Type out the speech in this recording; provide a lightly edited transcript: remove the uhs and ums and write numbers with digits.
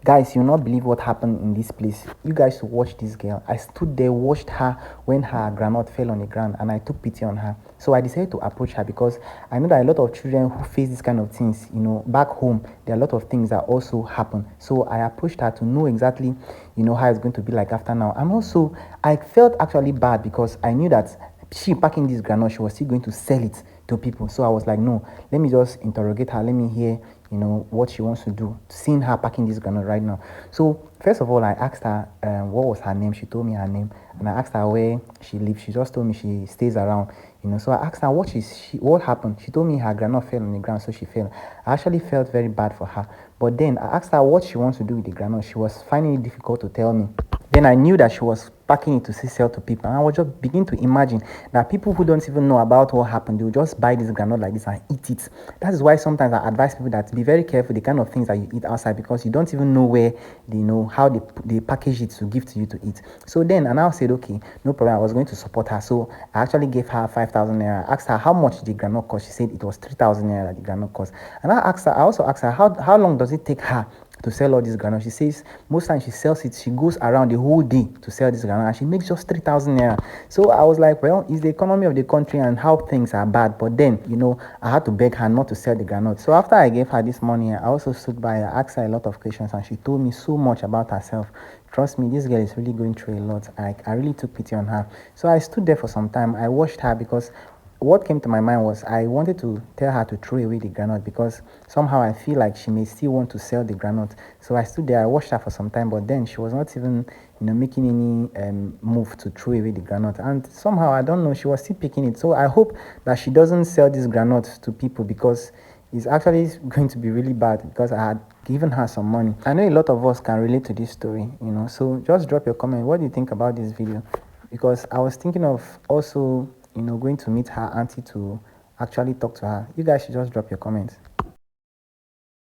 Guys, you'll not believe what happened in this place. You guys should watch this girl. I stood there, watched her when her granite fell on the ground, and I took pity on her. So I decided to approach her because I know that a lot of children who face this kind of things, back home, there are a lot of things that also happen. So I approached her to know exactly, how it's going to be like after now. And also, I felt actually bad because I knew that she packing this granite, she was still going to sell it to people. So I was like, no, let me just interrogate her. Let me hear, what she wants to do. Seeing her packing this granite right now. So first of all, I asked her what was her name. She told me her name, and I asked her where she lives. She just told me she stays around. So I asked her what happened. She told me her granite fell on the ground, so she fell. I actually felt very bad for her. But then I asked her what she wants to do with the granite. She was finding it difficult to tell me. Then I knew that she was packing it to sell to people. And I was just beginning to imagine that people who don't even know about what happened, they will just buy this granite like this and eat it. That is why sometimes I advise people that be very careful the kind of things that you eat outside, because you don't even know where how they package it to give to you to eat. So then I now said, okay, no problem. I was going to support her. So I actually gave her 5,000 naira. I asked her how much the granite cost. She said it was 3,000 naira that the granite cost. And I also asked her how long does it take her to sell all this granite. She says most times she sells it, she goes around the whole day to sell this granite, and she makes just 3,000 naira. So I was like, well, it's the economy of the country and how things are bad. But then, I had to beg her not to sell the granite. So after I gave her this money, I also stood by her, asked her a lot of questions, and she told me so much about herself. Trust me, this girl is really going through a lot. I really took pity on her. So I stood there for some time. I watched her because what came to my mind was I wanted to tell her to throw away the granite, because somehow I feel like she may still want to sell the granite. So I stood there, I watched her for some time, but then she was not even, making any move to throw away the granite. And somehow, I don't know, she was still picking it. So I hope that she doesn't sell this granite to people, because it's actually going to be really bad, because I had given her some money. I know a lot of us can relate to this story, so just drop your comment. What do you think about this video? Because I was thinking of also, going to meet her auntie to actually talk to her. You guys should just drop your comments.